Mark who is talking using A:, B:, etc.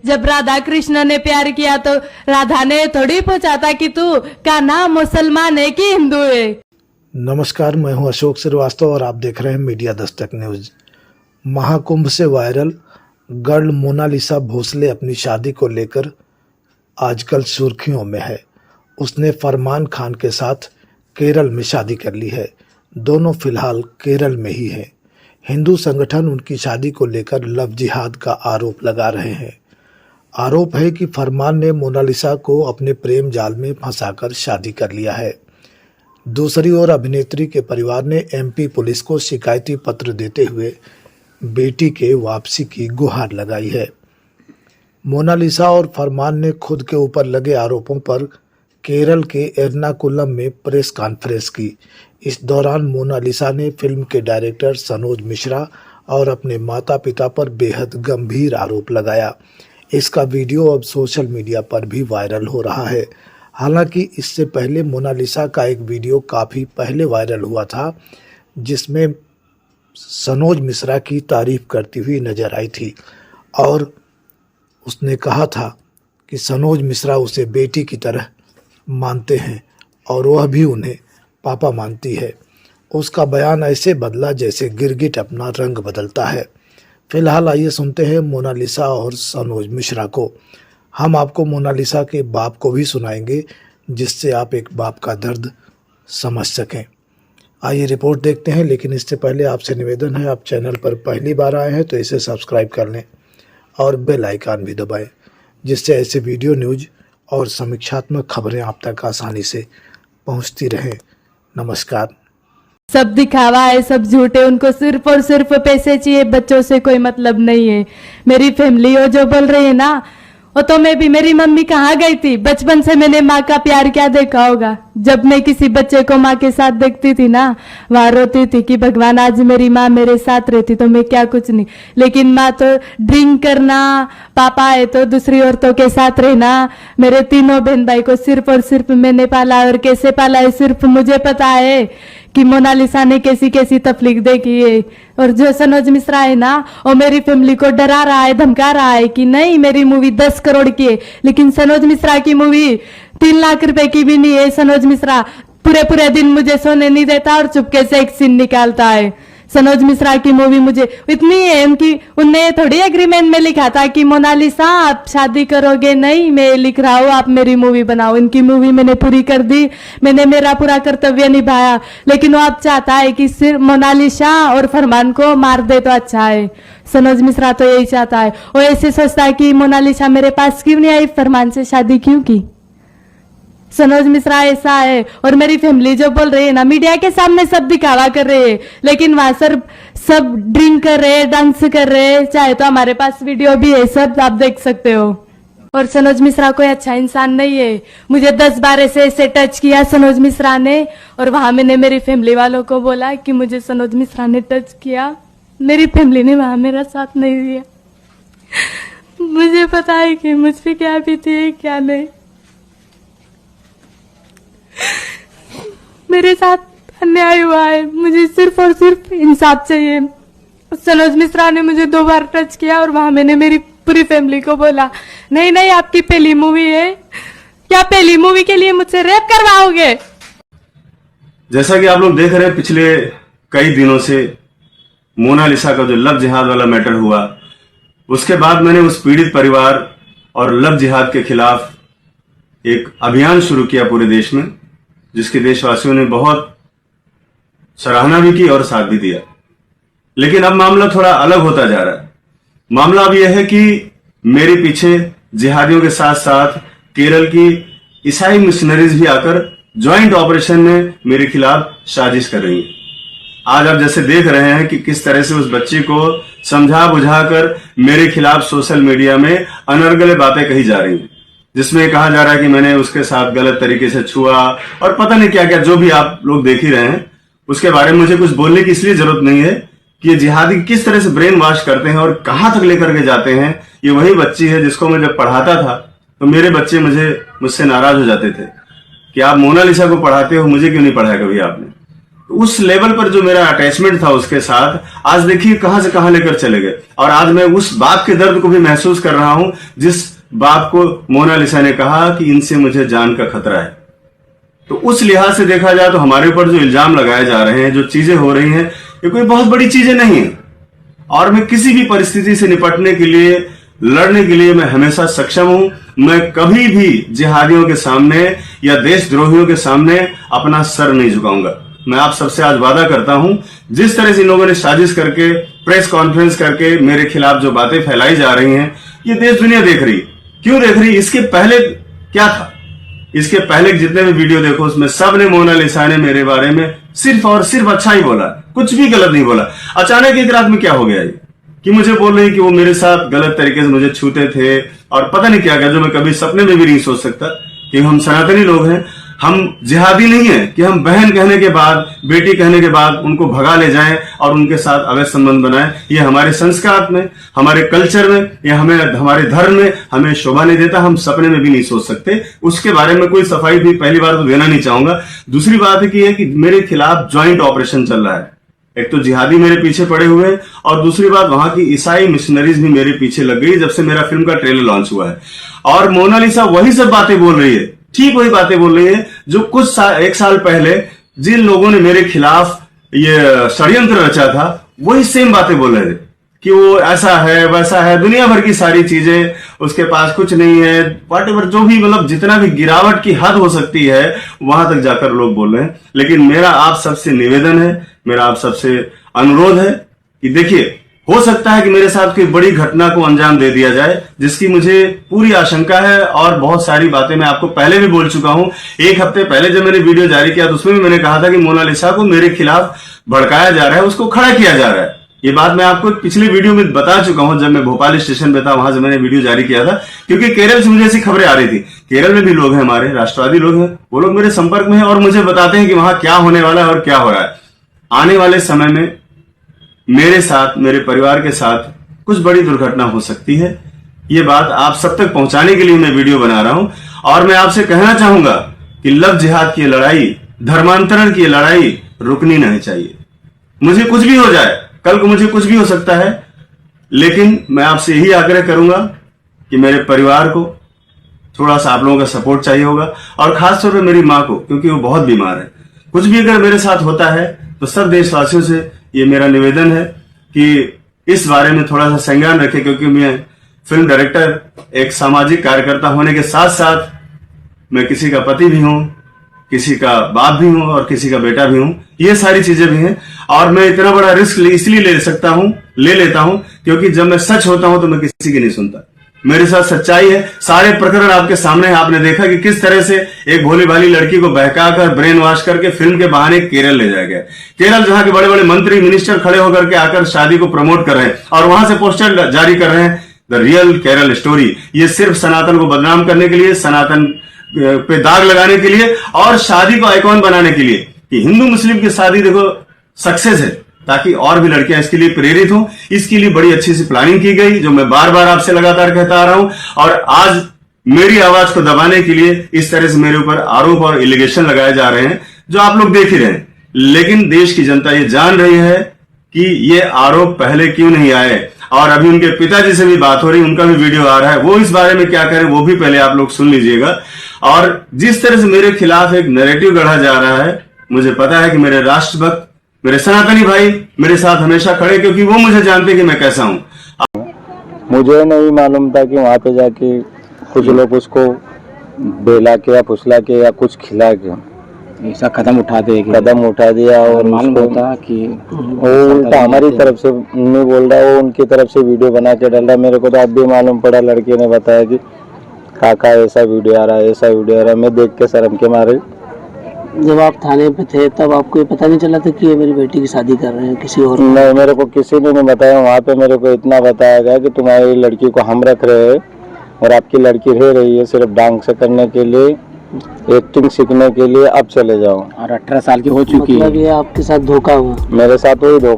A: जब राधा कृष्ण ने प्यार किया तो राधा ने थोड़ी पूछा था कि तू का नाम मुसलमान है कि हिंदू है।
B: नमस्कार, मैं हूं अशोक श्रीवास्तव और आप देख रहे हैं मीडिया दस्तक न्यूज। महाकुंभ से वायरल गर्ल मोनालिसा भोसले अपनी शादी को लेकर आजकल सुर्खियों में है। उसने फरमान खान के साथ केरल में शादी कर ली है। दोनों फिलहाल केरल में ही हैं। हिंदू संगठन उनकी शादी को लेकर लव जिहाद का आरोप लगा रहे हैं। आरोप है कि फरमान ने मोनालिसा को अपने प्रेम जाल में फंसाकर शादी कर लिया है। दूसरी ओर अभिनेत्री के परिवार ने एमपी पुलिस को शिकायती पत्र देते हुए बेटी के वापसी की गुहार लगाई है। मोनालिसा और फरमान ने खुद के ऊपर लगे आरोपों पर केरल के एर्नाकुलम में प्रेस कॉन्फ्रेंस की। इस दौरान मोनालिसा ने फिल्म के डायरेक्टर सनोज मिश्रा और अपने माता पिता पर बेहद गंभीर आरोप लगाया। इसका वीडियो अब सोशल मीडिया पर भी वायरल हो रहा है। हालांकि इससे पहले मोनालिसा का एक वीडियो काफ़ी पहले वायरल हुआ था, जिसमें सनोज मिश्रा की तारीफ करती हुई नजर आई थी और उसने कहा था कि सनोज मिश्रा उसे बेटी की तरह मानते हैं और वह भी उन्हें पापा मानती है। उसका बयान ऐसे बदला जैसे गिरगिट अपना रंग बदलता है। फिलहाल आइए सुनते हैं मोनालिसा और सनोज मिश्रा को। हम आपको मोनालिसा के बाप को भी सुनाएंगे, जिससे आप एक बाप का दर्द समझ सकें। आइए रिपोर्ट देखते हैं, लेकिन इससे पहले आपसे निवेदन है, आप चैनल पर पहली बार आए हैं तो इसे सब्सक्राइब कर लें और बेल आइकन भी दबाएं, जिससे ऐसे वीडियो न्यूज और समीक्षात्मक खबरें आप तक आसानी से पहुंचती रहें। नमस्कार।
A: सब दिखावा है, सब झूठे, उनको सिर्फ और सिर्फ पैसे चाहिए, बच्चों से कोई मतलब नहीं है। मेरी फैमिली वो जो बोल रही है ना, वो तो मैं भी, मेरी मम्मी कहाँ गई थी? बचपन से मैंने माँ का प्यार क्या देखा होगा। जब मैं किसी बच्चे को माँ के साथ देखती थी ना, वहां रोती थी कि भगवान आज मेरी माँ मेरे साथ रहती तो मैं क्या कुछ नहीं। लेकिन माँ तो ड्रिंक करना, पापा है तो दूसरी औरतों के साथ रहना। मेरे तीनों बहन भाई को सिर्फ और सिर्फ मैंने पाला, और कैसे पाला है सिर्फ मुझे पता है कि मोनालिसा ने कैसी कैसी तकलीफ देखी है। और जो सनोज मिश्रा है ना, वो मेरी फैमिली को डरा रहा है, धमका रहा है कि नहीं मेरी मूवी 10 करोड़ की है, लेकिन सनोज मिश्रा की मूवी 3 लाख रुपए की भी नहीं है। सनोज मिश्रा पूरे दिन मुझे सोने नहीं देता और चुपके से एक सीन निकालता है। सनोज मिश्रा की मूवी मुझे इतनी है, उनने थोड़ी एग्रीमेंट में लिखा था कि मोनालिसा आप शादी करोगे, नहीं मैं लिख रहा हूँ आप मेरी मूवी बनाओ। इनकी मूवी मैंने पूरी कर दी, मैंने मेरा पूरा कर्तव्य निभाया, लेकिन वो अब चाहता है कि सिर्फ मोनालिसा और फरमान को मार दे तो अच्छा है। सनोज मिश्रा तो यही चाहता है। वो ऐसे सोचता है कि मोनालिसा मेरे पास क्यों नहीं आई, फरमान से शादी क्यों की। सनोज मिश्रा ऐसा है। और मेरी फैमिली जो बोल रही है ना, मीडिया के सामने सब दिखावा कर रहे हैं, लेकिन वहां सर सब ड्रिंक कर रहे हैं, डांस कर रहे हैं। चाहे तो हमारे पास वीडियो भी है, सब आप देख सकते हो। और सनोज मिश्रा कोई अच्छा इंसान नहीं है। मुझे 10 बार ऐसे टच किया सनोज मिश्रा ने, और वहां मैंने मेरी फैमिली वालों को बोला कि मुझे सनोज मिश्रा ने टच किया। मेरी फैमिली ने वहां मेरा साथ नहीं दिया। मुझे पता है कि मुझ पे क्या बीती है क्या नहीं। मेरे साथ अन्याय हुआ है, मुझे सिर्फ और सिर्फ इंसाफ चाहिए। सनोज मिश्रा ने मुझे 2 बार टच किया और वहां मैंने मेरी पूरी फैमिली को बोला नहीं आपकी पहली मूवी है, क्या पहली मूवी के लिए मुझसे रेप करवाओगे?
C: जैसा कि आप लोग देख रहे हैं, पिछले कई दिनों से मोनालिसा का जो लव जिहाद वाला मैटर हुआ, उसके बाद मैंने उस पीड़ित परिवार और लव जिहाद के खिलाफ एक अभियान शुरू किया पूरे देश में, जिसके देशवासियों ने बहुत सराहना भी की और साथ भी दिया। लेकिन अब मामला थोड़ा अलग होता जा रहा है। मामला अब यह है कि मेरे पीछे जिहादियों के साथ साथ केरल की ईसाई मिशनरीज भी आकर ज्वाइंट ऑपरेशन में मेरे खिलाफ साजिश कर रही हैं। आज आप जैसे देख रहे हैं कि किस तरह से उस बच्ची को समझा बुझाकर मेरे खिलाफ सोशल मीडिया में अनर्गले बातें कही जा रही हैं, जिसमें कहा जा रहा है कि मैंने उसके साथ गलत तरीके से छुआ और पता नहीं क्या क्या, जो भी आप लोग देख ही रहे हैं। उसके बारे में मुझे कुछ बोलने की इसलिए जरूरत नहीं है कि ये जिहादी किस तरह से ब्रेन वॉश करते हैं और कहां तक लेकर के जाते हैं। ये वही बच्ची है जिसको मैं जब पढ़ाता था तो मेरे बच्चे मुझसे नाराज हो जाते थे कि आप मोनालिसा को पढ़ाते हो, मुझे क्यों नहीं पढ़ाया कभी आपने। उस लेवल पर जो मेरा अटैचमेंट था उसके साथ, आज देखिए कहां से कहां लेकर चले गए। और आज मैं उस बाप के दर्द को भी महसूस कर रहा हूं जिस बाप को मोनालिसा ने कहा कि इनसे मुझे जान का खतरा है। तो उस लिहाज से देखा जाए तो हमारे ऊपर जो इल्जाम लगाए जा रहे हैं, जो चीजें हो रही हैं, ये कोई बहुत बड़ी चीजें नहीं है। और मैं किसी भी परिस्थिति से निपटने के लिए, लड़ने के लिए मैं हमेशा सक्षम हूं। मैं कभी भी जिहादियों के सामने या देशद्रोहियों के सामने अपना सर नहीं झुकाऊंगा। मैं आप सबसे आज वादा करता हूं, जिस तरह से इन लोगों ने साजिश करके, प्रेस कॉन्फ्रेंस करके मेरे खिलाफ जो बातें फैलाई जा रही हैं, ये देश दुनिया देख रही। क्यों देख रही? इसके पहले क्या था? इसके पहले जितने भी वीडियो देखो उसमें सब ने, मोनालिसा ने मेरे बारे में सिर्फ और सिर्फ अच्छा ही बोला, कुछ भी गलत नहीं बोला। अचानक एक रात में क्या हो गया ये कि मुझे बोल रही कि वो मेरे साथ गलत तरीके से मुझे छूते थे और पता नहीं क्या, जो मैं कभी सपने में भी नहीं सोच सकता कि हम सनातनी लोग हैं, हम जिहादी नहीं है कि हम बहन कहने के बाद, बेटी कहने के बाद उनको भगा ले जाएं और उनके साथ अवैध संबंध बनाएं। ये हमारे संस्कार में, हमारे कल्चर में या हमारे धर्म में हमें शोभा नहीं देता। हम सपने में भी नहीं सोच सकते। उसके बारे में कोई सफाई भी पहली बार तो देना नहीं चाहूंगा। दूसरी बात है कि मेरे खिलाफ ज्वाइंट ऑपरेशन चल रहा है। एक तो जिहादी मेरे पीछे पड़े हुए हैं और दूसरी बात वहां की ईसाई मिशनरीज भी मेरे पीछे लग गई जब से मेरा फिल्म का ट्रेलर लॉन्च हुआ है। और मोनालिसा वही सब बातें बोल रही है, ठीक वही बातें बोल रही है जो एक साल पहले जिन लोगों ने मेरे खिलाफ ये षड्यंत्र रचा था, वही सेम बातें बोल रहे थे कि वो ऐसा है, वैसा है, दुनिया भर की सारी चीजें, उसके पास कुछ नहीं है, व्हाटएवर, जो भी मतलब जितना भी गिरावट की हद हो सकती है वहां तक जाकर लोग बोल रहे हैं। लेकिन मेरा आप सबसे निवेदन है, मेरा आप सबसे अनुरोध है कि देखिए, हो सकता है कि मेरे साथ कोई बड़ी घटना को अंजाम दे दिया जाए, जिसकी मुझे पूरी आशंका है। और बहुत सारी बातें मैं आपको पहले भी बोल चुका हूं। एक हफ्ते पहले जब मैंने वीडियो जारी किया तो उसमें भी मैंने कहा था कि मोनालिसा को मेरे खिलाफ भड़काया जा रहा है, उसको खड़ा किया जा रहा है। ये बात मैं आपको पिछले वीडियो में बता चुका हूं, जब मैं भोपाल स्टेशन पे था, वहां से मैंने वीडियो जारी किया था। क्योंकि केरल से मुझे ऐसी खबरें आ रही थी। केरल में भी लोग हैं, हमारे राष्ट्रवादी लोग हैं, वो लोग मेरे संपर्क में हैं और मुझे बताते हैं कि वहां क्या होने वाला है और क्या हो रहा है। आने वाले समय में मेरे साथ, मेरे परिवार के साथ कुछ बड़ी दुर्घटना हो सकती है। ये बात आप सब तक पहुंचाने के लिए मैं वीडियो बना रहा हूं। और मैं आपसे कहना चाहूंगा कि लव जिहाद की लड़ाई, धर्मांतरण की लड़ाई रुकनी नहीं चाहिए। मुझे कुछ भी हो जाए, कल को मुझे कुछ भी हो सकता है, लेकिन मैं आपसे यही आग्रह करूंगा कि मेरे परिवार को थोड़ा सा आप लोगों का सपोर्ट चाहिए होगा। और खासतौर पर मेरी मां को, क्योंकि वो बहुत बीमार है। कुछ भी अगर मेरे साथ होता है तो सब देशवासियों से ये मेरा निवेदन है कि इस बारे में थोड़ा सा संज्ञान रखें। क्योंकि मैं फिल्म डायरेक्टर, एक सामाजिक कार्यकर्ता होने के साथ साथ मैं किसी का पति भी हूं, किसी का बाप भी हूं और किसी का बेटा भी हूं। ये सारी चीजें भी हैं। और मैं इतना बड़ा रिस्क इसलिए ले लेता हूं क्योंकि जब मैं सच होता हूं तो मैं किसी की नहीं सुनता। मेरे साथ सच्चाई है। सारे प्रकरण आपके सामने है। आपने देखा कि किस तरह से एक भोली भाली लड़की को बहकाकर, ब्रेन वॉश करके फिल्म के बहाने केरल ले जाया गया। केरल जहां के बड़े बड़े मंत्री, मिनिस्टर खड़े होकर के आकर शादी को प्रमोट कर रहे हैं और वहां से पोस्टर जारी कर रहे हैं, द रियल केरल स्टोरी। ये सिर्फ सनातन को बदनाम करने के लिए, सनातन पे दाग लगाने के लिए और शादी को आइकॉन बनाने के लिए कि हिंदू मुस्लिम की शादी देखो सक्सेस है, ताकि और भी लड़कियां इसके लिए प्रेरित हों। इसके लिए बड़ी अच्छी सी प्लानिंग की गई, जो मैं बार बार आपसे लगातार कहता आ रहा हूं। और आज मेरी आवाज को दबाने के लिए इस तरह से मेरे ऊपर आरोप और एलिगेशन लगाए जा रहे हैं, जो आप लोग देख ही रहे हैं। लेकिन देश की जनता ये जान रही है कि ये आरोप पहले क्यों नहीं आए। और अभी उनके पिताजी से भी बात हो रही, उनका भी वीडियो आ रहा है, वो इस बारे में क्या करें वो भी पहले आप लोग सुन लीजिएगा। और जिस तरह से मेरे खिलाफ एक नैरेटिव गढ़ा जा रहा है, मुझे पता है कि मेरे राष्ट्रभक्त, मेरे सनातनी भाई मेरे साथ हमेशा खड़े, क्योंकि वो मुझे जानते कि मैं कैसा हूं।
D: मुझे नहीं मालूम था कि वहाँ पे जाके कुछ लोग उसको बेला के या फुसला के या कुछ खिला के
E: ऐसा कदम उठा
D: दिया और
E: मालूम होता कि
D: वो उल्टा हमारी तरफ से नहीं बोल रहा, वो उनकी तरफ से वीडियो बना के डाल रहा। मेरे को तो अब भी मालूम पड़ा, लड़के ने बताया कि काका ऐसा वीडियो आ रहा है, ऐसा वीडियो आ रहा है। मैं देख के शर्म के मारे,
E: जब आप थाने पे थे तब आपको ये पता नहीं चला था कि ये मेरी बेटी की शादी कर रहे हैं किसी और?
D: नहीं, मेरे को किसी ने नहीं बताया। वहाँ पे मेरे को इतना बताया गया कि तुम्हारी लड़की को हम रख रहे हैं और आपकी लड़की रह रही है सिर्फ डांग से करने के लिए, एक्टिंग सीखने के लिए, अब चले जाओ।
E: और 18 साल की हो चुकी है।
D: मतलब ये आपके साथ धोखा हुआ? मेरे साथ वही धोखा